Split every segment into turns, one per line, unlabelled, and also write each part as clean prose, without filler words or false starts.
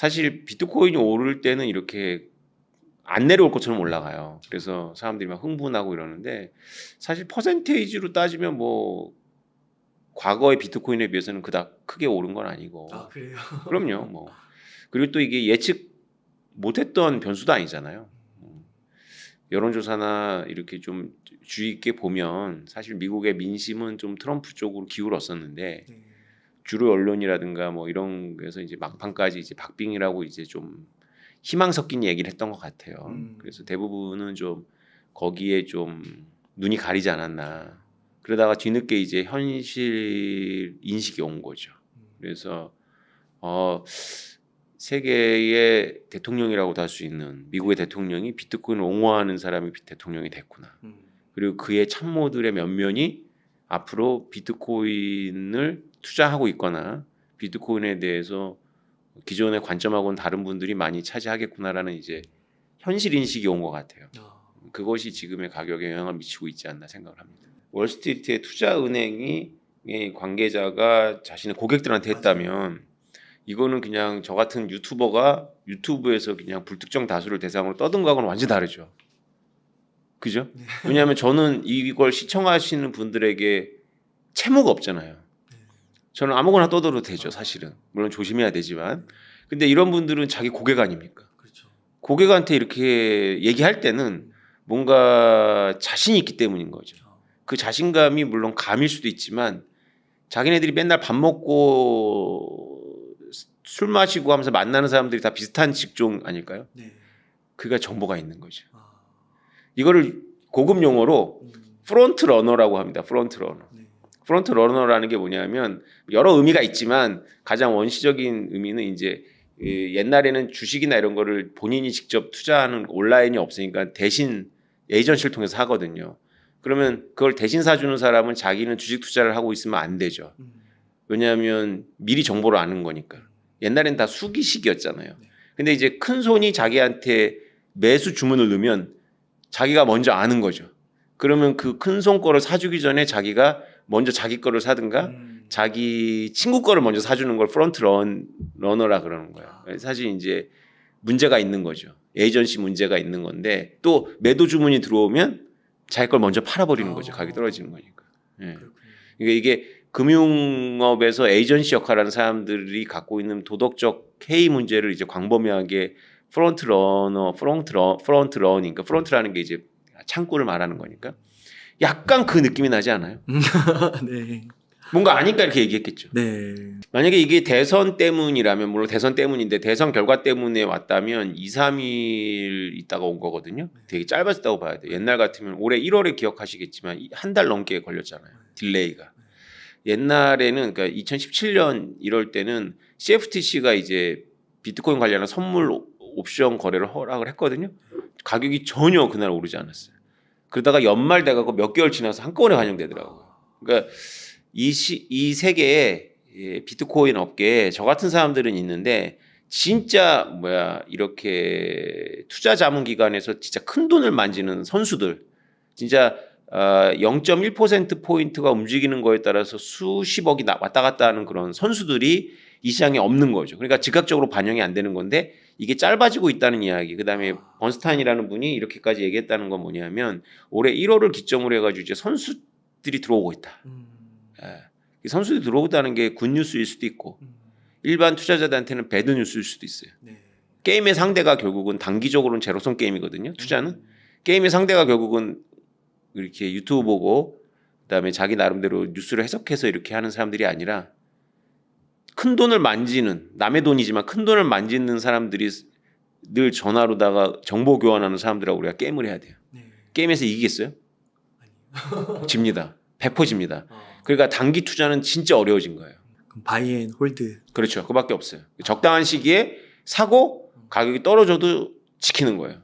사실 비트코인이 오를 때는 이렇게 안 내려올 것처럼 올라가요. 그래서 사람들이 막 흥분하고 이러는데 사실 퍼센테이지로 따지면 뭐 과거의 비트코인에 비해서는 그닥 크게 오른 건 아니고.
아 그래요?
그럼요. 뭐 그리고 또 이게 예측 못했던 변수도 아니잖아요. 여론조사나 이렇게 좀 주의 있게 보면 사실 미국의 민심은 좀 트럼프 쪽으로 기울었었는데
네.
주로 언론이라든가 뭐 이런 거에서 이제 막판까지 이제 박빙이라고 이제 좀 희망 섞인 얘기를 했던 것 같아요. 그래서 대부분은 좀 거기에 좀 눈이 가리지 않았나. 그러다가 뒤늦게 이제 현실 인식이 온 거죠. 그래서 세계의 대통령이라고도 할 수 있는 미국의 대통령이 비트코인을 옹호하는 사람이 대통령이 됐구나. 그리고 그의 참모들의 면면이 앞으로 비트코인을 투자하고 있거나 비트코인에 대해서 기존의 관점하고는 다른 분들이 많이 차지하겠구나라는 이제 현실 인식이 온 것 같아요. 그것이 지금의 가격에 영향을 미치고 있지 않나 생각을 합니다. 월스트리트의 투자은행이 관계자가 자신의 고객들한테 했다면 이거는 그냥 저 같은 유튜버가 유튜브에서 그냥 불특정 다수를 대상으로 떠든 거하고는 완전히 다르죠. 그죠? 왜냐하면 저는 이걸 시청하시는 분들에게 채무가 없잖아요. 저는 아무거나 떠들어도 되죠, 사실은. 물론 조심해야 되지만. 근데 이런 분들은 자기 고객 아닙니까?
그렇죠.
고객한테 이렇게 얘기할 때는 뭔가 자신이 있기 때문인 거죠. 그 자신감이 물론 감일 수도 있지만 자기네들이 맨날 밥 먹고 술 마시고 하면서 만나는 사람들이 다 비슷한 직종 아닐까요?
네.
그가 정보가 있는 거죠. 이거를 고급 용어로 프론트 러너라고 합니다. 프론트 러너. 프론트 러너라는 게 뭐냐면 여러 의미가 있지만 가장 원시적인 의미는 이제 옛날에는 주식이나 이런 거를 본인이 직접 투자하는 온라인이 없으니까 대신 에이전시를 통해서 하거든요. 그러면 그걸 대신 사주는 사람은 자기는 주식 투자를 하고 있으면 안 되죠. 왜냐하면 미리 정보를 아는 거니까. 옛날엔 다 수기식이었잖아요. 근데 이제 큰 손이 자기한테 매수 주문을 넣으면 자기가 먼저 아는 거죠. 그러면 그 큰 손 거를 사주기 전에 자기가 먼저 자기 거를 사든가 자기 친구 거를 먼저 사주는 걸 프론트 러너라 그러는 거예요. 사실 이제 문제가 있는 거죠. 에이전시 문제가 있는 건데 또 매도 주문이 들어오면 자기 걸 먼저 팔아버리는 거죠. 가격이 떨어지는 거니까. 예. 그러니까 이게 금융업에서 에이전시 역할하는 사람들이 갖고 있는 도덕적 해이 문제를 이제 광범위하게 프론트러니까 프론트라는 게 이제 창구를 말하는 거니까 약간 그 느낌이 나지 않아요?
네.
뭔가 아니까 이렇게 얘기했겠죠.
네.
만약에 이게 대선 때문이라면 물론 대선 때문인데 대선 결과 때문에 왔다면 2, 3일 있다가 온 거거든요. 되게 짧았다고 봐야 돼요. 옛날 같으면 올해 1월에 기억하시겠지만 한 달 넘게 걸렸잖아요. 딜레이가. 옛날에는 그러니까 2017년 이럴 때는 CFTC가 이제 비트코인 관련한 선물 옵션 거래를 허락을 했거든요. 가격이 전혀 그날 오르지 않았어요. 그러다가 연말 돼가고 몇 개월 지나서 한꺼번에 반영되더라고요. 그러니까 이 세계에 비트코인 업계에 저 같은 사람들은 있는데 진짜 이렇게 투자 자문 기관에서 진짜 큰 돈을 만지는 선수들 진짜 0.1% 포인트가 움직이는 거에 따라서 수십억이 왔다 갔다 하는 그런 선수들이 이 시장에 없는 거죠. 그러니까 즉각적으로 반영이 안 되는 건데 이게 짧아지고 있다는 이야기. 그다음에 번스타인이라는 분이 이렇게까지 얘기했다는 건 뭐냐면 올해 1월을 기점으로 해가지고 이제 선수들이 들어오고 있다. 예. 선수들이 들어오다는 게 굿뉴스일 수도 있고 일반 투자자들한테는 배드뉴스일 수도 있어요. 게임의 상대가 결국은 단기적으로는 제로섬 게임이거든요. 투자는 게임의 상대가 결국은 이렇게 유튜브 보고 그다음에 자기 나름대로 뉴스를 해석해서 이렇게 하는 사람들이 아니라 큰 돈을 만지는 남의 돈이지만 큰 돈을 만지는 사람들이 늘 전화로다가 정보 교환하는 사람들하고 우리가 게임을 해야 돼요. 게임에서 이기겠어요? 집니다. 100% 집니다. 그러니까 단기 투자는 진짜 어려워진 거예요.
그럼 바이 앤 홀드.
그렇죠. 그밖에 없어요. 적당한 시기에 사고 가격이 떨어져도 지키는 거예요.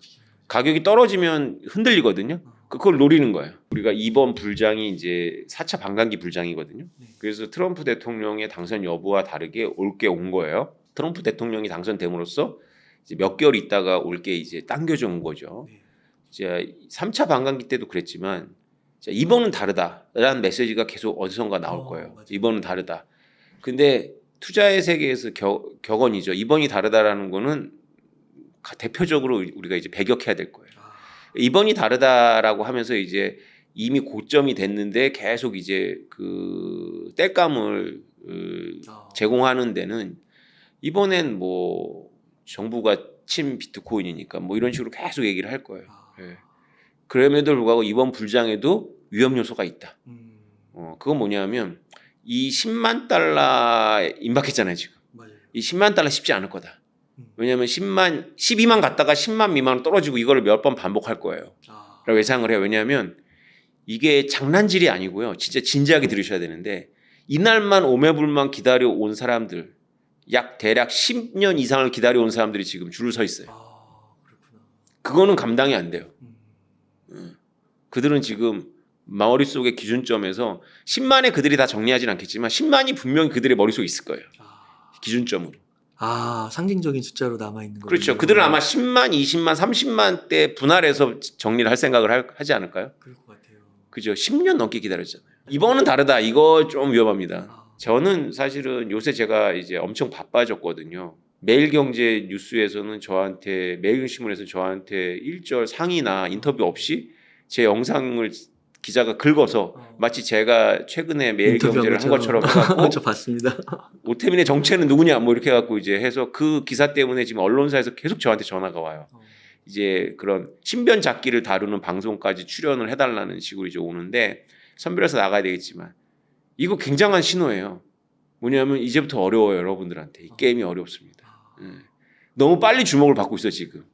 가격이 떨어지면 흔들리거든요. 그걸 노리는 거예요. 우리가 이번 불장이 이제 4차 반감기 불장이거든요. 그래서 트럼프 대통령의 당선 여부와 다르게 올게 온 거예요. 트럼프 대통령이 당선됨으로써 이제 몇 개월 있다가 올게 이제 당겨져 온 거죠. 이제 3차 반감기 때도 그랬지만 이번은 다르다라는 메시지가 계속 어디선가 나올 거예요. 이번은 다르다. 근데 투자의 세계에서 격언이죠. 이번이 다르다라는 거는 대표적으로 우리가 이제 배격해야 될 거예요. 이번이 다르다라고 하면서 이제 이미 고점이 됐는데 계속 이제 그 땔감을 제공하는 데는 이번엔 뭐 정부가 침 비트코인이니까 뭐 이런 식으로 계속 얘기를 할 거예요. 예. 그럼에도 불구하고 이번 불장에도 위험 요소가 있다. 그건 뭐냐면 이 10만 달러 임박했잖아요 지금.
맞아요.
이 10만 달러 쉽지 않을 거다. 왜냐하면 12만 갔다가 10만 미만으로 떨어지고 이거를 몇 번 반복할 거예요. 라고 예상을 해요. 왜냐하면 이게 장난질이 아니고요. 진짜 진지하게 들으셔야 되는데 이날만 오매불만 기다려 온 사람들 대략 10년 이상을 기다려 온 사람들이 지금 줄을 서 있어요.
그렇구나.
그거는 감당이 안 돼요. 그들은 지금 머릿속의 기준점에서 10만의 그들이 다 정리하진 않겠지만 10만이 분명히 그들의 머릿속에 있을 거예요. 기준점으로.
상징적인 숫자로 남아있는 거예요.
그렇죠. 그들은 아마 10만, 20만, 30만 때 분할해서 정리를 할 생각을 하지 않을까요?
그럴 것 같아요.
그죠. 10년 넘게 기다렸잖아요. 이번은 다르다. 이거 좀 위험합니다. 저는 사실은 요새 제가 이제 엄청 바빠졌거든요. 매일경제 뉴스에서는 저한테, 매일신문에서 저한테 일절 상의나 인터뷰 없이 제 영상을 기자가 긁어서 마치 제가 최근에 매일경제를 한 것처럼 해갖고
저 봤습니다.
오태민의 정체는 누구냐 뭐 이렇게 해갖고 이제 해서 그 기사 때문에 지금 언론사에서 계속 저한테 전화가 와요. 이제 그런 신변 잡기를 다루는 방송까지 출연을 해달라는 식으로 이제 오는데 선별해서 나가야 되겠지만 이거 굉장한 신호예요. 뭐냐면 이제부터 어려워요 여러분들한테. 이 게임이 어렵습니다. 너무 빨리 주목을 받고 있어 지금.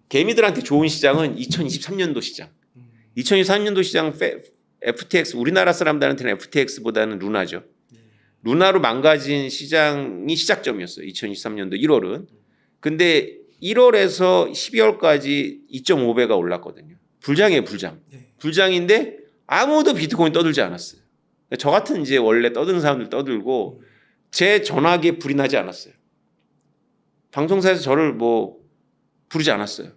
개미들한테 좋은 시장은 2023년도 시장. 2023년도 시장 FTX 우리나라 사람들한테는 FTX보다는 루나죠. 루나로 망가진 시장이 시작점이었어요. 2023년도 1월은. 근데 1월에서 12월까지 2.5배가 올랐거든요. 불장이에요, 불장. 불장인데 아무도 비트코인 떠들지 않았어요. 저 같은 이제 원래 떠드는 사람들 떠들고 제 전화기에 불이 나지 않았어요. 방송사에서 저를 뭐 부르지 않았어요.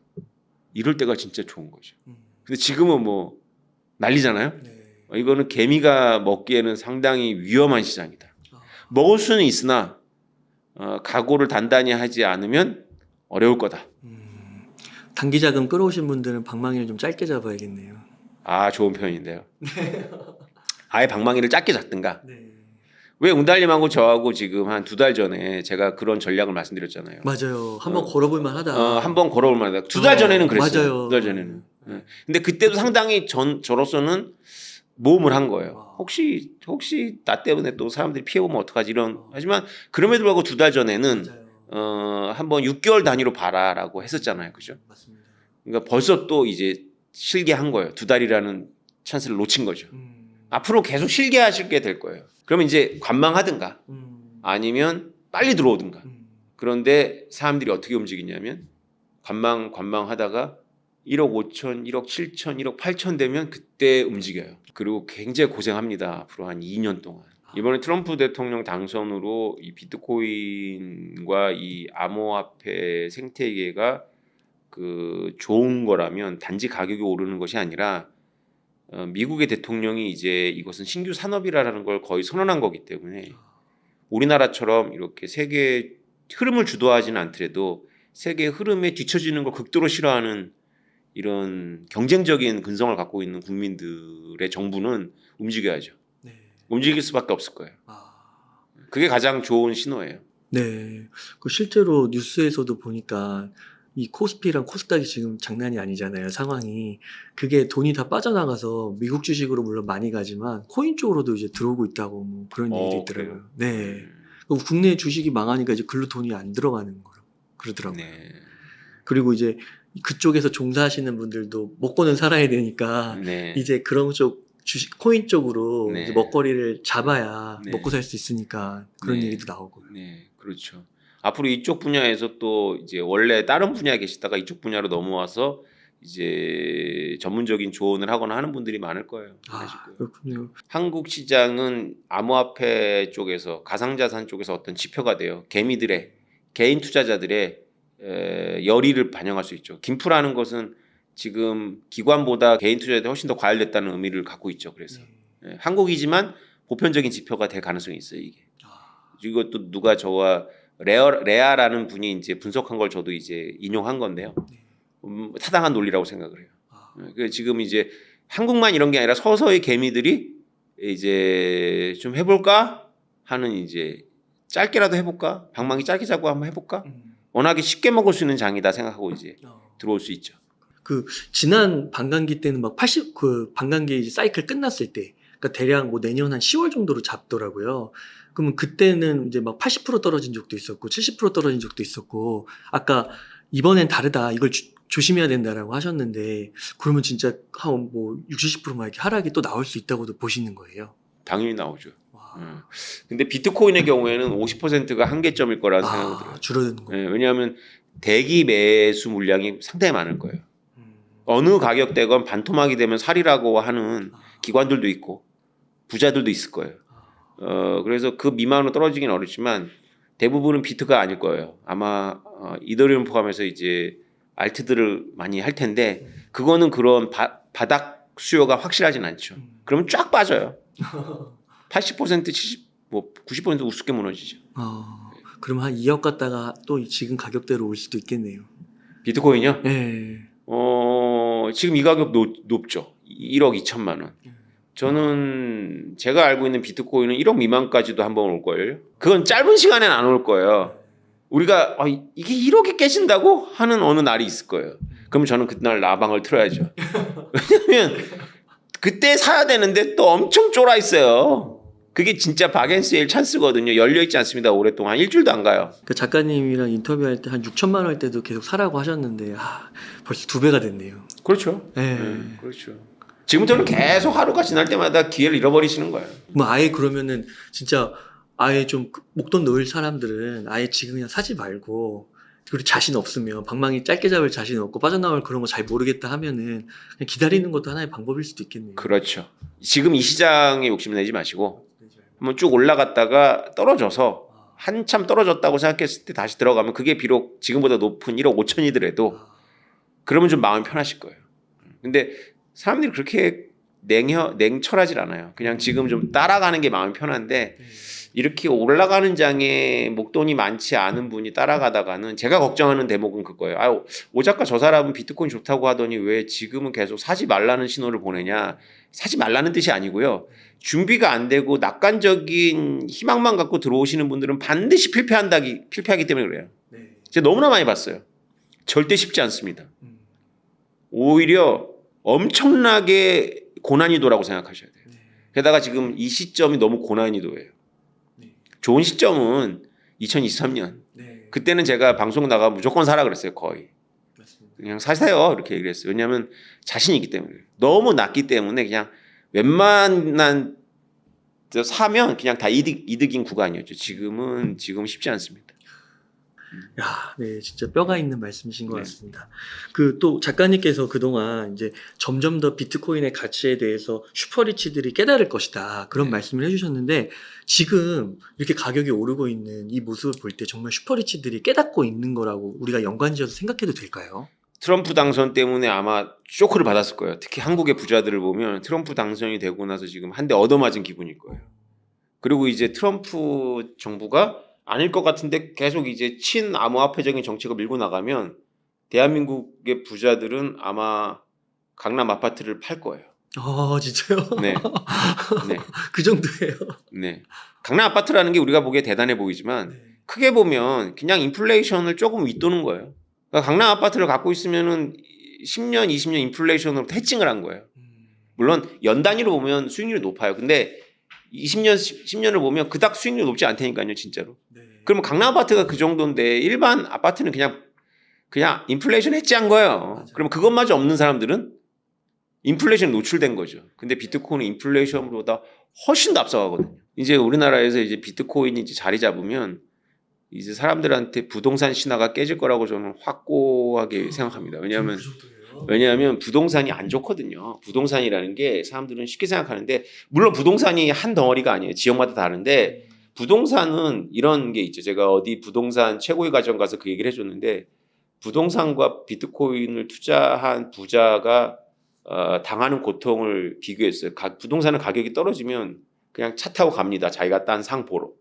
이럴 때가 진짜 좋은 거죠. 근데 지금은 뭐 난리잖아요. 이거는 개미가 먹기에는 상당히 위험한 시장이다. 먹을 수는 있으나 각오를 단단히 하지 않으면 어려울 거다.
단기 자금 끌어오신 분들은 방망이를 좀 짧게 잡아야겠네요.
좋은 표현인데요. 아예 방망이를 짧게 잡든가. 왜 웅달님하고 저하고 지금 한 2달 전에 제가 그런 전략을 말씀드렸잖아요.
맞아요. 한번 걸어볼만 하다.
한번 걸어볼 만하다. 2달 전에는 그랬어요.
맞아요.
2달 전에는. 근데 그때도 상당히 저로서는 모험을 한 거예요. 혹시 나 때문에 또 사람들이 피해보면 어떡하지 이런. 하지만 그럼에도 불구하고 2달 전에는 한번 6개월 단위로 봐라라고 했었잖아요. 그죠?
맞습니다.
그러니까 벌써 또 이제 실개한 거예요. 2달이라는 찬스를 놓친 거죠. 앞으로 계속 실개하시게 될 거예요. 그러면 이제 관망하든가 아니면 빨리 들어오든가. 그런데 사람들이 어떻게 움직이냐면 관망하다가 1억 5천, 1억 7천, 1억 8천 되면 그때 움직여요. 그리고 굉장히 고생합니다. 앞으로 한 2년 동안. 이번에 트럼프 대통령 당선으로 이 비트코인과 이 암호화폐 생태계가 그 좋은 거라면 단지 가격이 오르는 것이 아니라 미국의 대통령이 이제 이것은 신규 산업이라는 걸 거의 선언한 거기 때문에 우리나라처럼 이렇게 세계의 흐름을 주도하지는 않더라도 세계의 흐름에 뒤처지는 걸 극도로 싫어하는 이런 경쟁적인 근성을 갖고 있는 국민들의 정부는 움직여야죠. 움직일 수밖에 없을 거예요. 그게 가장 좋은 신호예요.
네. 그 실제로 뉴스에서도 보니까 이 코스피랑 코스닥이 지금 장난이 아니잖아요, 상황이. 그게 돈이 다 빠져나가서 미국 주식으로 물론 많이 가지만 코인 쪽으로도 이제 들어오고 있다고 뭐 그런 얘기도 있더라고요. 네. 국내 주식이 망하니까 이제 글로 돈이 안 들어가는 거라고 그러더라고요. 그리고 이제 그쪽에서 종사하시는 분들도 먹고는 살아야 되니까 이제 그런 쪽 주식 코인 쪽으로 이제 먹거리를 잡아야 먹고 살 수 있으니까 그런 얘기도 나오고.
네, 그렇죠. 앞으로 이쪽 분야에서 또 이제 원래 다른 분야에 계시다가 이쪽 분야로 넘어와서 이제 전문적인 조언을 하거나 하는 분들이 많을 거예요.
그렇군요.
한국 시장은 암호화폐 쪽에서 가상자산 쪽에서 어떤 지표가 돼요. 개미들의 개인 투자자들의 열의를 반영할 수 있죠. 김프라는 것은 지금 기관보다 개인 투자자들이 훨씬 더 과열됐다는 의미를 갖고 있죠. 그래서 한국이지만 보편적인 지표가 될 가능성이 있어요. 이게 이것도 누가 저와 레아라는 분이 이제 분석한 걸 저도 이제 인용한 건데요. 타당한 논리라고 생각을 해요. 지금 이제 한국만 이런 게 아니라 서서히 개미들이 이제 좀 해볼까 하는 이제 짧게라도 해볼까 방망이 짧게 잡고 한번 해볼까 워낙에 쉽게 먹을 수 있는 장이다 생각하고 이제 들어올 수 있죠.
그 지난 반감기 때는 막 80 그 반감기 이제 사이클 끝났을 때, 그러니까 대략 뭐 내년 한 10월 정도로 잡더라고요. 그러면 그때는 이제 막 80% 떨어진 적도 있었고 70% 떨어진 적도 있었고, 아까 이번엔 다르다, 이걸 조심해야 된다라고 하셨는데, 그러면 진짜 한 뭐 60, 70%막 이렇게 하락이 또 나올 수 있다고도 보시는 거예요?
당연히 나오죠.
와.
근데 비트코인의 경우에는 50%가 한계점일 거라는 생각이 들어요.
줄어드는 거.
왜냐하면 대기 매수 물량이 상당히 많을 거예요. 어느 가격대건 반토막이 되면 살이라고 하는 기관들도 있고 부자들도 있을 거예요. 그래서 그 미만으로 떨어지긴 어렵지만 대부분은 비트가 아닐 거예요. 아마 이더리움 포함해서 이제 알트들을 많이 할 텐데 그거는 그런 바닥 수요가 확실하진 않죠. 그러면 쫙 빠져요. 80% 70, 뭐 90% 우습게 무너지죠.
그럼 한 2억 갔다가 또 지금 가격대로 올 수도 있겠네요.
비트코인이요?
네.
지금 이 가격 높죠. 1억 2천만 원. 저는 제가 알고 있는 비트코인은 1억 미만까지도 한번 올 거예요. 그건 짧은 시간에는 안 올 거예요. 우리가 이게 1억이 깨진다고 하는 어느 날이 있을 거예요. 그럼 저는 그날 라방을 틀어야죠. 왜냐면 그때 사야 되는데 또 엄청 쫄아 있어요. 그게 진짜 박앤세일 찬스거든요. 열려 있지 않습니다. 오랫동안 일주일도 안 가요.
그 작가님이랑 인터뷰할 때 한 6천만 원 할 때도 계속 사라고 하셨는데 벌써 2배가 됐네요.
그렇죠.
네.
그렇죠. 지금부터는 계속 하루가 지날 때마다 기회를 잃어버리시는 거예요.
뭐 아예 그러면은 진짜 아예 좀 목돈 넣을 사람들은 아예 지금 그냥 사지 말고, 그리고 자신 없으면 방망이 짧게 잡을 자신 없고 빠져나올 그런 거 잘 모르겠다 하면은 그냥 기다리는 것도 하나의 방법일 수도 있겠네요.
그렇죠. 지금 이 시장에 욕심 내지 마시고 한번 쭉 올라갔다가 떨어져서 한참 떨어졌다고 생각했을 때 다시 들어가면 그게 비록 지금보다 높은 1억 5천이더라도 그러면 좀 마음이 편하실 거예요. 근데 사람들이 그렇게 냉철하질 않아요. 그냥 지금 좀 따라가는 게 마음이 편한데 이렇게 올라가는 장에 목돈이 많지 않은 분이 따라가다가는 제가 걱정하는 대목은 그거예요. 오 작가 저 사람은 비트코인 좋다고 하더니 왜 지금은 계속 사지 말라는 신호를 보내냐. 사지 말라는 뜻이 아니고요. 준비가 안 되고 낙관적인 희망만 갖고 들어오시는 분들은 반드시 필패하기 때문에 그래요. 제가 너무나 많이 봤어요. 절대 쉽지 않습니다. 오히려 엄청나게 고난이도라고 생각하셔야 돼요. 게다가 지금 이 시점이 너무 고난이도예요. 좋은 시점은 2023년. 그때는 제가 방송 나가 무조건 사라 그랬어요. 거의. 그냥 사세요. 이렇게 얘기를 했어요. 왜냐하면 자신이 있기 때문에. 너무 낮기 때문에 그냥 웬만한 사면 그냥 다 이득인 구간이었죠. 지금 쉽지 않습니다.
야, 네, 진짜 뼈가 있는 말씀이신 것 같습니다. 그 또 작가님께서 그동안 이제 점점 더 비트코인의 가치에 대해서 슈퍼리치들이 깨달을 것이다, 그런 말씀을 해주셨는데, 지금 이렇게 가격이 오르고 있는 이 모습을 볼 때 정말 슈퍼리치들이 깨닫고 있는 거라고 우리가 연관지어서 생각해도 될까요?
트럼프 당선 때문에 아마 쇼크를 받았을 거예요. 특히 한국의 부자들을 보면 트럼프 당선이 되고 나서 지금 한 대 얻어맞은 기분일 거예요. 그리고 이제 트럼프 정부가 아닐 것 같은데 계속 이제 친암호화폐적인 정책을 밀고 나가면 대한민국의 부자들은 아마 강남 아파트를 팔 거예요.
진짜요?
네. 네.
그 정도예요.
네. 강남 아파트라는 게 우리가 보기에 대단해 보이지만 크게 보면 그냥 인플레이션을 조금 윗도는 거예요. 그러니까 강남 아파트를 갖고 있으면은 10년, 20년 인플레이션으로 해칭을 한 거예요. 물론 연 단위로 보면 수익률이 높아요. 근데 20년, 10년을 보면 그닥 수익률이 높지 않다니까요, 진짜로. 그러면 강남 아파트가 그 정도인데 일반 아파트는 그냥 인플레이션 해지한 거예요. 그러면 그것마저 없는 사람들은 인플레이션 노출된 거죠. 근데 비트코인은 인플레이션보다 훨씬 더 앞서가거든요. 이제 우리나라에서 이제 비트코인이 이제 자리 잡으면 이제 사람들한테 부동산 신화가 깨질 거라고 저는 확고하게 생각합니다. 왜냐하면 부동산이 안 좋거든요. 부동산이라는 게 사람들은 쉽게 생각하는데, 물론 부동산이 한 덩어리가 아니에요. 지역마다 다른데 부동산은 이런 게 있죠. 제가 어디 부동산 최고의 가정 가서 그 얘기를 해줬는데, 부동산과 비트코인을 투자한 부자가 당하는 고통을 비교했어요. 부동산은 가격이 떨어지면 그냥 차 타고 갑니다. 자기가 딴 상 보러.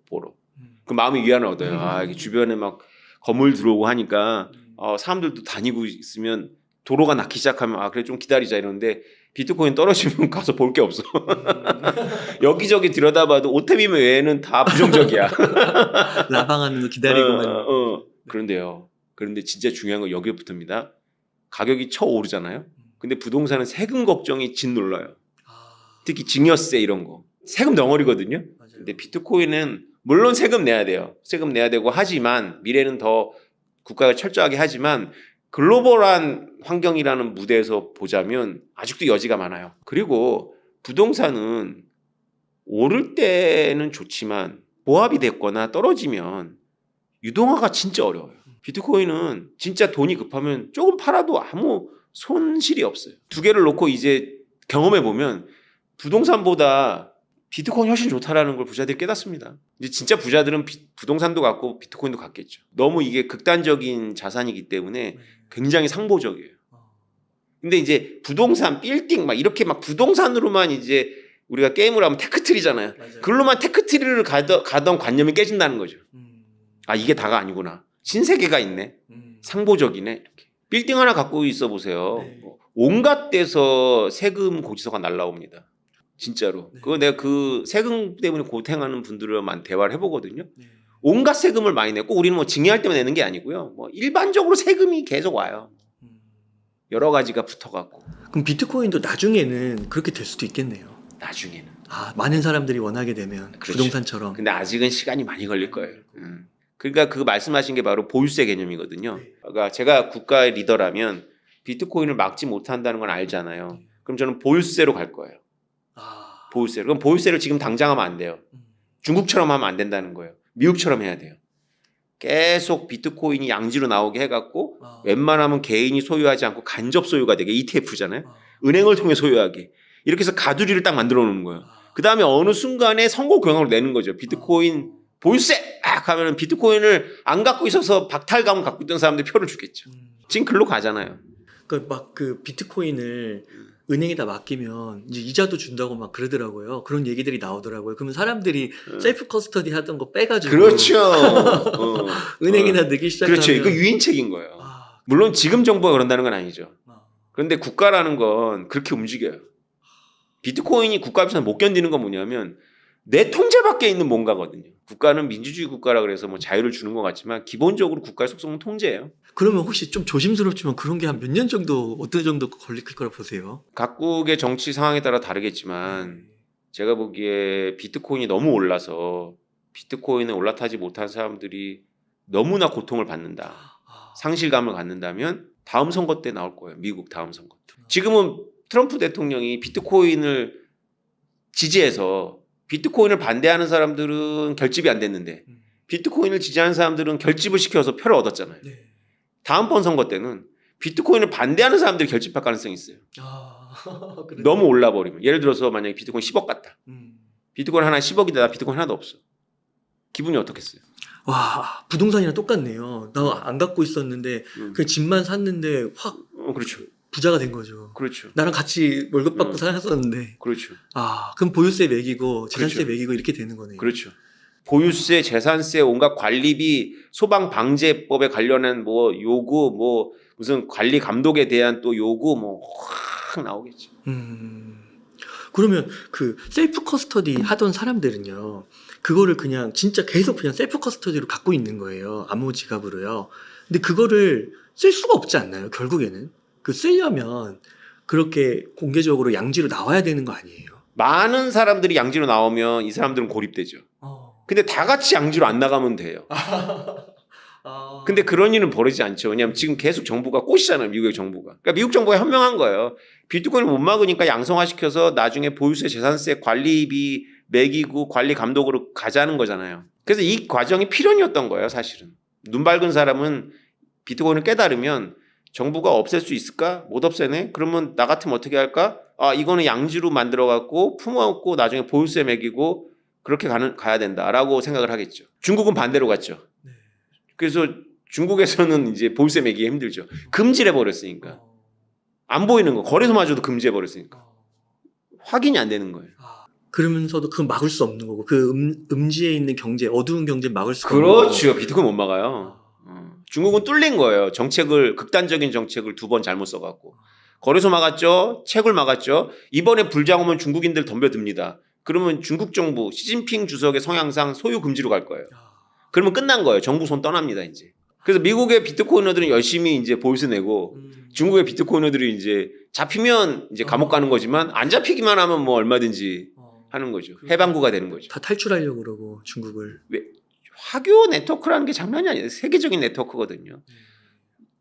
그 마음의 위안을 얻어요. 아, 이게 주변에 막 건물 들어오고 하니까 사람들도 다니고 있으면 도로가 낙기 시작하면 아 그래 좀 기다리자 이러는데 비트코인 떨어지면 가서 볼 게 없어. 여기저기 들여다봐도 오템이면 외에는 다 부정적이야.
라방하는 거 기다리고만.
그런데요. 그런데 진짜 중요한 건 여기부터입니다. 가격이 쳐오르잖아요. 근데 부동산은 세금 걱정이 짓눌러요. 특히 증여세 이런 거. 세금 덩어리거든요.
맞아요.
근데 비트코인은 물론 세금 내야 돼요. 세금 내야 되고 하지만 미래는 더 국가가 철저하게 하지만 글로벌한 환경이라는 무대에서 보자면 아직도 여지가 많아요. 그리고 부동산은 오를 때는 좋지만 보합이 됐거나 떨어지면 유동화가 진짜 어려워요. 비트코인은 진짜 돈이 급하면 조금 팔아도 아무 손실이 없어요. 두 개를 놓고 이제 경험해 보면 부동산보다 비트코인이 훨씬 좋다라는 걸 부자들이 깨닫습니다. 이제 진짜 부자들은 부동산도 갖고 비트코인도 갖겠죠. 너무 이게 극단적인 자산이기 때문에 굉장히 상보적이에요. 근데 이제 부동산, 빌딩 막 이렇게 막 부동산으로만 이제 우리가 게임을 하면 테크트리잖아요. 그걸로만 테크트리를 가던 관념이 깨진다는 거죠. 아 이게 다가 아니구나. 신세계가 있네. 상보적이네. 이렇게. 빌딩 하나 갖고 있어 보세요.
네.
온갖 데서 세금 고지서가 날라옵니다. 진짜로.
네.
그거 내가 그 세금 때문에 고생하는 분들만 대화를 해보거든요.
네.
온갖 세금을 많이 내고 우리는 뭐 징여할 때만 내는 게 아니고요. 뭐 일반적으로 세금이 계속 와요. 여러 가지가 붙어갖고.
그럼 비트코인도 나중에는 그렇게 될 수도 있겠네요.
나중에는.
아, 많은 사람들이 원하게 되면
그렇죠.
부동산처럼.
근데 아직은 시간이 많이 걸릴 거예요. 그러니까 그 말씀하신 게 바로 보유세 개념이거든요.
네.
그러니까 제가 국가의 리더라면 비트코인을 막지 못한다는 건 알잖아요. 그럼 저는 보유세로 갈 거예요.
아.
보유세로. 그럼 보유세를 지금 당장 하면 안 돼요. 중국처럼 하면 안 된다는 거예요. 미국처럼 해야 돼요. 계속 비트코인이 양지로 나오게 해갖고
아.
웬만하면 개인이 소유하지 않고 간접 소유가 되게 ETF잖아요.
아.
은행을 통해 소유하게. 이렇게 해서 가두리를 딱 만들어 놓는 거예요. 그 다음에 어느 순간에 선거 경영을 내는 거죠. 비트코인 보유세! 하면은 비트코인을 안 갖고 있어서 박탈감 갖고 있던 사람들이 표를 주겠죠. 지금 글로 가잖아요.
그러니까 막 그 비트코인을 은행에다 맡기면 이제 이자도 준다고 막 그러더라고요. 그런 얘기들이 나오더라고요. 그러면 사람들이 셀프 커스터디 하던 거 빼가지고
그렇죠.
은행에다 넣기 시작하면
그렇죠. 이거 유인책인 거예요.
아.
물론 지금 정부가 그런다는 건 아니죠.
아.
그런데 국가라는 건 그렇게 움직여요. 비트코인이 국가 입장에서 못 견디는 건 뭐냐면 내 통제 밖에 있는 뭔가거든요. 국가는 민주주의 국가라 그래서 뭐 자유를 주는 것 같지만 기본적으로 국가의 속성은 통제예요.
그러면 혹시 좀 조심스럽지만 그런 게 한 몇 년 정도 어떤 정도 걸릴 거라 보세요?
각국의 정치 상황에 따라 다르겠지만 제가 보기에 비트코인이 너무 올라서 비트코인에 올라타지 못한 사람들이 너무나 고통을 받는다.
아.
상실감을 갖는다면 다음 선거 때 나올 거예요. 미국 다음 선거 때. 지금은 트럼프 대통령이 비트코인을 지지해서 비트코인을 반대하는 사람들은 결집이 안 됐는데 비트코인을 지지하는 사람들은 결집을 시켜서 표를 얻었잖아요.
네.
다음번 선거 때는 비트코인을 반대하는 사람들이 결집할 가능성이 있어요.
아.
너무 올라버리면. 예를 들어서 만약에 비트코인 10억 같다.
음.
비트코인 하나 10억이다. 나 비트코인 하나도 없어. 기분이 어떻겠어요?
와, 부동산이랑 똑같네요. 나 안 갖고 있었는데 그 집만 샀는데 확
그렇죠.
부자가 된 거죠.
그렇죠.
나랑 같이 월급 받고 살았었는데.
그렇죠.
아, 그럼 보유세 매기고 재산세
그렇죠.
매기고 이렇게 되는 거네요.
그렇죠. 보유세, 재산세, 온갖 관리비, 소방방재법에 관련한 뭐 요구, 뭐 무슨 관리 감독에 대한 또 요구 뭐 확 나오겠죠.
그러면 그 셀프 커스터디 하던 사람들은요, 그거를 그냥 진짜 계속 그냥 셀프 커스터디로 갖고 있는 거예요. 암호 지갑으로요. 근데 그거를 쓸 수가 없지 않나요? 결국에는 그 쓰려면 그렇게 공개적으로 양지로 나와야 되는 거 아니에요?
많은 사람들이 양지로 나오면 이 사람들은 고립되죠. 근데 다 같이 양지로 안 나가면 돼요. 근데 그런 일은 벌어지지 않죠. 왜냐하면 지금 계속 정부가 꼬시잖아요. 미국의 정부가. 그러니까 미국 정부가 현명한 거예요. 비트코인을 못 막으니까 양성화시켜서 나중에 보유세, 재산세, 관리비 매기고 관리 감독으로 가자는 거잖아요. 그래서 이 과정이 필연이었던 거예요. 사실은. 눈 밝은 사람은 비트코인을 깨달으면 정부가 없앨 수 있을까? 못 없애네? 그러면 나 같으면 어떻게 할까? 아, 이거는 양지로 만들어갖고 품어갖고 나중에 보유세 매기고 그렇게 가야 된다라고 생각을 하겠죠. 중국은 반대로 갔죠.
네.
그래서 중국에서는 이제 보유세 매기기 힘들죠. 금지를 해버렸으니까. 안 보이는 거. 거래소마저도 금지해버렸으니까. 확인이 안 되는 거예요.
그러면서도 그건 막을 수 없는 거고 그 음지에 있는 경제, 어두운 경제 막을 수가 없는
그렇죠. 비트코인 못 막아요. 중국은 뚫린 거예요. 극단적인 정책을 2번 잘못 써갖고. 거래소 막았죠. 채굴 막았죠. 이번에 불장 오면 중국인들 덤벼듭니다. 그러면 중국 정부, 시진핑 주석의 성향상 소유 금지로 갈 거예요. 그러면 끝난 거예요. 정부 손 떠납니다, 이제. 그래서 미국의 비트코이너들은 열심히 이제 보이스 내고 중국의 비트코이너들이 이제 잡히면 이제 감옥 가는 거지만 안 잡히기만 하면 뭐 얼마든지 하는 거죠. 해방구가 되는 거죠.
다 탈출하려고 그러고 중국을.
화교 네트워크라는 게 장난이 아니에요. 세계적인 네트워크거든요.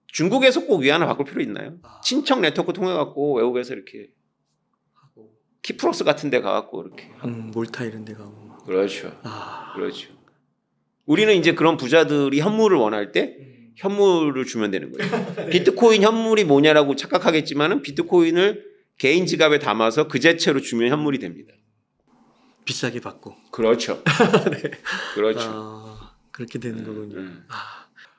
중국에서 꼭 위안을 바꿀 필요 있나요? 친척 네트워크 통해 갖고 외국에서 이렇게
하고
키프로스 같은 데 가갖고 이렇게
몰타 이런 데 가고.
그렇죠. 그렇죠. 우리는 이제 그런 부자들이 현물을 원할 때 현물을 주면 되는 거예요. 비트코인 현물이 뭐냐라고 착각하겠지만은 비트코인을 개인 지갑에 담아서 그 자체로 주면 현물이 됩니다.
비싸게 받고.
그렇죠.
네.
그렇죠.
그렇게 되는 거군요.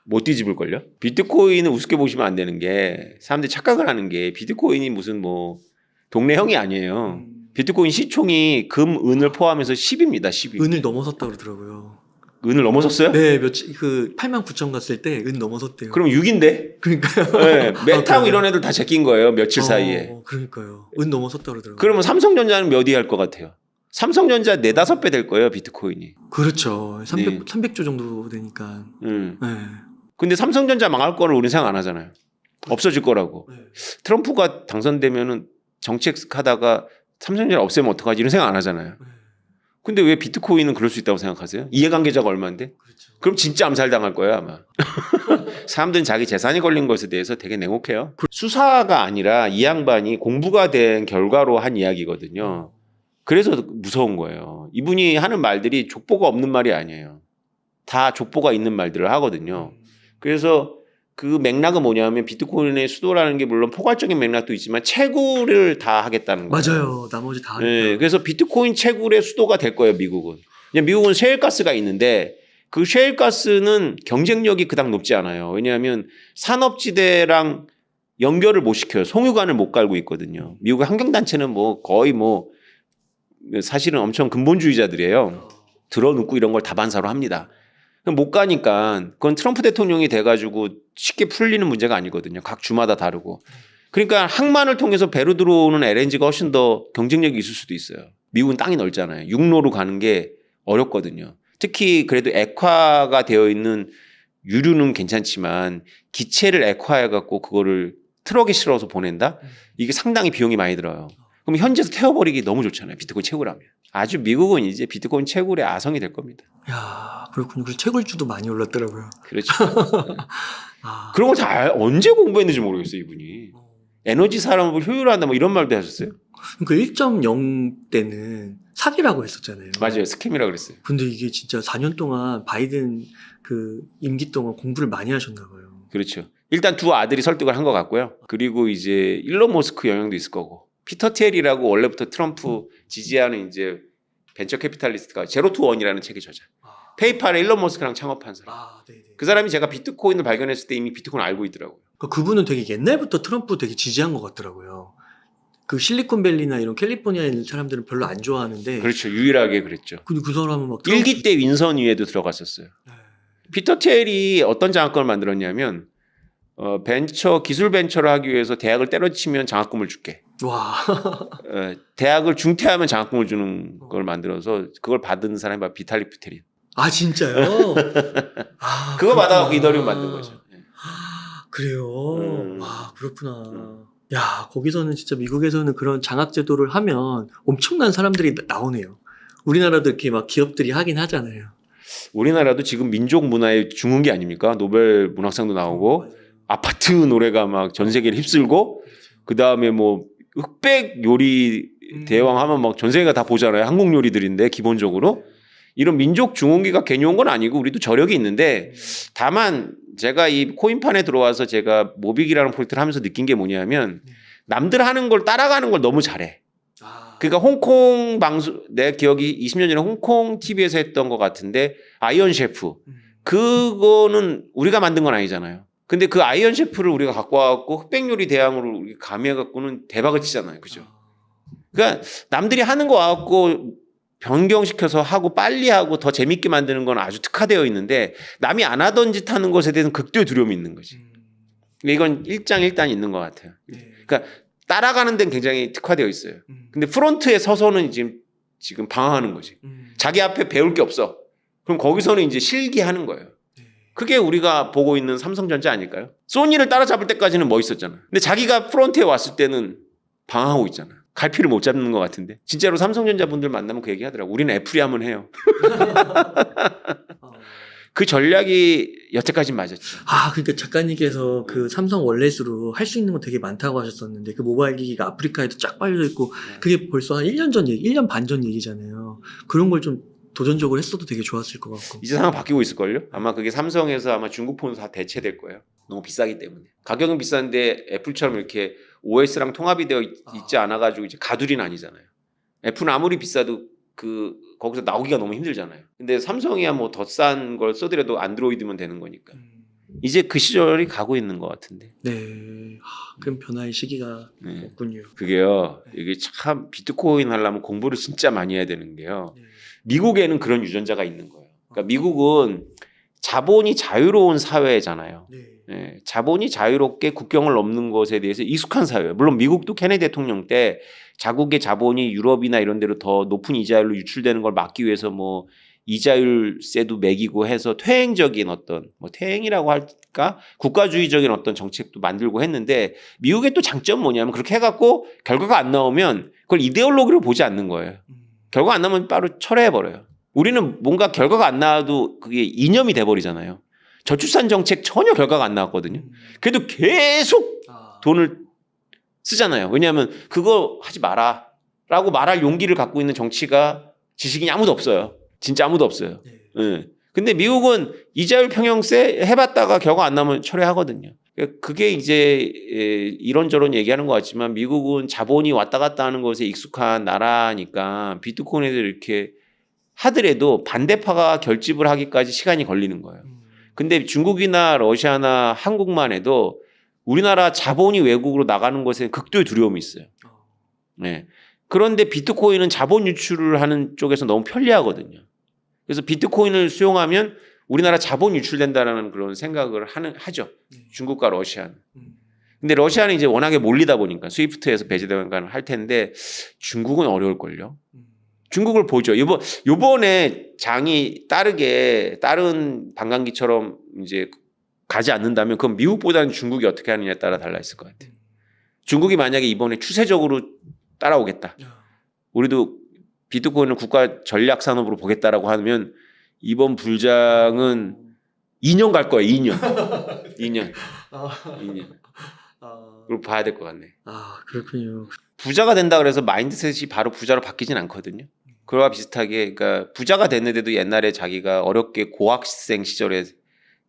못 뒤집을걸요? 비트코인을 우습게 보시면 안 되는 게 사람들이 착각을 하는 게 비트코인이 무슨 뭐 동네 형이 아니에요. 비트코인 시총이 금, 은을 포함해서 10입니다. 10이.
은을 넘어섰다 그러더라고요.
은을 넘어섰어요?
네, 며칠 89,000 갔을 때 은 넘어섰대요.
그럼 6인데?
그러니까요.
네, 메타하고
그래요?
이런 애들 다 제낀 거예요. 며칠 사이에.
그러니까요. 은 넘어섰다 그러더라고요.
그러면 삼성전자는 몇 위 할 것 같아요? 삼성전자 4-5배 될 거예요, 비트코인이.
그렇죠.
네.
300조 정도 되니까. 네.
근데 삼성전자 망할 거를 우리는 생각 안 하잖아요. 없어질 거라고.
네.
트럼프가 당선되면은 정책하다가 삼성전자 없애면 어떡하지 이런 생각 안 하잖아요.
네.
근데 왜 비트코인은 그럴 수 있다고 생각하세요? 이해관계자가 얼마인데?
그렇죠.
그럼 진짜 암살당할 거예요 아마. 사람들은 자기 재산이 걸린 것에 대해서 되게 냉혹해요. 수사가 아니라 이 양반이 공부가 된 결과로 한 이야기거든요. 그래서 무서운 거예요. 이분이 하는 말들이 족보가 없는 말이 아니에요. 다 족보가 있는 말들을 하거든요. 그래서 그 맥락은 뭐냐면 비트코인의 수도라는 게 물론 포괄적인 맥락도 있지만 채굴을 다 하겠다는 거예요.
맞아요. 나머지 다.
네, 그래서 비트코인 채굴의 수도가 될 거예요, 미국은. 그냥 미국은 셰일가스가 있는데 그 셰일가스는 경쟁력이 그닥 높지 않아요. 왜냐하면 산업지대랑 연결을 못 시켜요. 송유관을 못 깔고 있거든요. 미국의 환경단체는 뭐 거의 뭐 사실은 엄청 근본주의자들이에요. 들어눕고 이런 걸 다반사로 합니다. 못 가니까 그건 트럼프 대통령이 돼가지고 쉽게 풀리는 문제가 아니거든요. 각 주마다 다르고. 그러니까 항만을 통해서 배로 들어오는 LNG가 훨씬 더 경쟁력이 있을 수도 있어요. 미국은 땅이 넓잖아요. 육로로 가는 게 어렵거든요. 특히 그래도 액화가 되어 있는 유류는 괜찮지만 기체를 액화해갖고 그거를 트럭에 실어서 보낸다? 이게 상당히 비용이 많이 들어요. 그럼 현지에서 태워버리기 너무 좋잖아요. 비트코인 채굴하면. 아주 미국은 이제 비트코인 채굴의 아성이 될 겁니다.
야, 그렇군요. 그래서 채굴주도 많이 올랐더라고요.
그렇죠. 그런 걸 다 언제 공부했는지 모르겠어요, 이분이. 에너지 산업을 효율화한다 뭐 이런 말도 하셨어요?
그러니까 1.0 때는 사기라고 했었잖아요.
맞아요. 스캠이라고 그랬어요.
근데 이게 진짜 4년 동안 바이든 그 임기 동안 공부를 많이 하셨나 봐요.
그렇죠. 일단 두 아들이 설득을 한 것 같고요. 그리고 이제 일론 머스크 영향도 있을 거고. 피터 텔이라고 원래부터 트럼프 지지하는 이제 벤처 캐피탈리스트가 제로 투 원이라는 책의 저자. 페이팔에 일론 머스크랑 창업한 사람.
네네.
그 사람이 제가 비트코인을 발견했을 때 이미 비트코인을 알고 있더라고요.
그분은 되게 옛날부터 트럼프 되게 지지한 것 같더라고요. 그 실리콘밸리나 이런 캘리포니아에 있는 사람들은 별로 안 좋아하는데.
그렇죠. 유일하게 그랬죠.
근데 그 사람은 막
일기 때 윈선 위에도 들어갔었어요.
네.
피터 텔이 어떤 장학금을 만들었냐면 기술 벤처를 하기 위해서 대학을 때려치면 장학금을 줄게.
와.
대학을 중퇴하면 장학금을 주는 걸 만들어서 그걸 받은 사람이 바로 비탈릭 부테린.
아 진짜요?
그거 받아갖고 이더리움 만든 거죠.
그래요. 그렇구나. 야, 거기서는 진짜 미국에서는 그런 장학 제도를 하면 엄청난 사람들이 나오네요. 우리나라도 이렇게 막 기업들이 하긴 하잖아요.
우리나라도 지금 민족 문화의 중흥기 아닙니까? 노벨 문학상도 나오고 아파트 노래가 막 전 세계를 휩쓸고 그 다음에 뭐 흑백 요리 대왕 하면 막 전 세계가 다 보잖아요. 한국 요리들인데 기본적으로 이런 민족 중흥기가 괜히 온 건 아니고 우리도 저력이 있는데 다만 제가 이 코인판에 들어와서 제가 모빅이라는 프로젝트를 하면서 느낀 게 뭐냐면 남들 하는 걸 따라가는 걸 너무 잘해. 그러니까 홍콩 방송 내 기억이 20년 전에 홍콩 TV에서 했던 것 같은데 아이언 셰프 그거는 우리가 만든 건 아니잖아요. 근데 그 아이언 셰프를 우리가 갖고 와갖고 흑백 요리 대왕으로 가미해갖고는 대박을 치잖아요. 그죠? 그러니까 남들이 하는 거 와갖고 변경시켜서 하고 빨리 하고 더 재밌게 만드는 건 아주 특화되어 있는데 남이 안 하던 짓 하는 것에 대해서는 극도의 두려움이 있는 거지. 근데 이건 일장일단이 있는 것 같아요.
네.
그러니까 따라가는 데는 굉장히 특화되어 있어요. 근데 프론트에 서서는 지금 방황하는 거지. 자기 앞에 배울 게 없어. 그럼 거기서는 이제 실기하는 거예요. 그게 우리가 보고 있는 삼성전자 아닐까요? 소니를 따라잡을 때까지는 멋있었잖아. 근데 자기가 프론트에 왔을 때는 방황하고 있잖아. 갈피를 못 잡는 것 같은데. 진짜로 삼성전자 분들 만나면 그 얘기 하더라고. 우리는 애플이 하면 해요. 그 전략이 여태까지 맞았지.
그러니까 작가님께서 그 삼성 월렛으로 할 수 있는 거 되게 많다고 하셨었는데 그 모바일 기기가 아프리카에도 쫙 빨려 있고 그게 벌써 한 1년 전 얘기, 1년 반 전 얘기잖아요. 그런 걸 좀 도전적으로 했어도 되게 좋았을 것 같고.
이제 상황 바뀌고 있을걸요? 아마 그게 삼성에서 아마 중국 폰으로 다 대체될 거예요. 너무 비싸기 때문에. 가격은 비싼데 애플처럼 이렇게 OS랑 통합이 되어 있지 않아가지고 이제 가두리는 아니잖아요. 애플은 아무리 비싸도 거기서 나오기가 너무 힘들잖아요. 근데 삼성이야 뭐 더 싼 걸 써더라도 안드로이드면 되는 거니까. 이제 그 시절이 가고 있는 것 같은데.
네. 그럼 변화의 시기가 없군요.
그게요. 이게 참 비트코인 하려면 공부를 진짜 많이 해야 되는 게요.
네.
미국에는 그런 유전자가 있는 거예요. 그러니까 미국은 자본이 자유로운 사회잖아요.
네.
예, 자본이 자유롭게 국경을 넘는 것에 대해서 익숙한 사회예요. 물론 미국도 케네디 대통령 때 자국의 자본이 유럽이나 이런 데로 더 높은 이자율로 유출되는 걸 막기 위해서 뭐 이자율세도 매기고 해서 퇴행적인 어떤 뭐 퇴행이라고 할까 국가주의적인 어떤 정책도 만들고 했는데 미국의 또 장점은 뭐냐면 그렇게 해갖고 결과가 안 나오면 그걸 이데올로기로 보지 않는 거예요. 결과 안 나오면 바로 철회해버려요. 우리는 뭔가 결과가 안 나와도 그게 이념이 돼버리잖아요. 저출산 정책 전혀 결과가 안 나왔거든요. 그래도 계속 돈을 쓰잖아요. 왜냐하면 그거 하지 마라 라고 말할 용기를 갖고 있는 정치가 지식인이 아무도 없어요. 진짜 아무도 없어요. 네. 근데 미국은 이자율 평형세 해봤다가 결과 안 나오면 철회하거든요. 그게 이제 이런저런 얘기하는 것 같지만 미국은 자본이 왔다 갔다 하는 것에 익숙한 나라니까 비트코인에 이렇게 하더라도 반대파가 결집을 하기까지 시간이 걸리는 거예요. 근데 중국이나 러시아나 한국만 해도 우리나라 자본이 외국으로 나가는 것에 극도의 두려움이 있어요. 네. 그런데 비트코인은 자본 유출을 하는 쪽에서 너무 편리하거든요. 그래서 비트코인을 수용하면 우리나라 자본 유출된다라는 그런 생각을 하죠. 중국과 러시아는. 근데 러시아는 이제 워낙에 몰리다 보니까 스위프트에서 배제되니까 할 텐데 중국은 어려울걸요. 중국을 보죠. 요번에 장이 다른 반감기처럼 이제 가지 않는다면 그건 미국보다는 중국이 어떻게 하느냐에 따라 달라 있을 것 같아요. 중국이 만약에 이번에 추세적으로 따라오겠다. 우리도 비트코인을 국가 전략 산업으로 보겠다라고 하면 이번 불장은 2년 갈 거예요. 2년. 2년. 2년. 그걸 봐야 될 것 같네.
그렇군요.
부자가 된다 그래서 마인드셋이 바로 부자로 바뀌진 않거든요. 그와 비슷하게 그러니까 부자가 됐는데도 옛날에 자기가 어렵게 고학생 시절에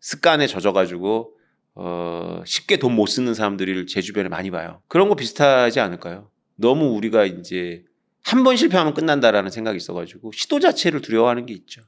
습관에 젖어가지고 쉽게 돈 못 쓰는 사람들을 제 주변에 많이 봐요. 그런 거 비슷하지 않을까요? 너무 우리가 이제 한 번 실패하면 끝난다라는 생각이 있어가지고 시도 자체를 두려워하는 게 있죠.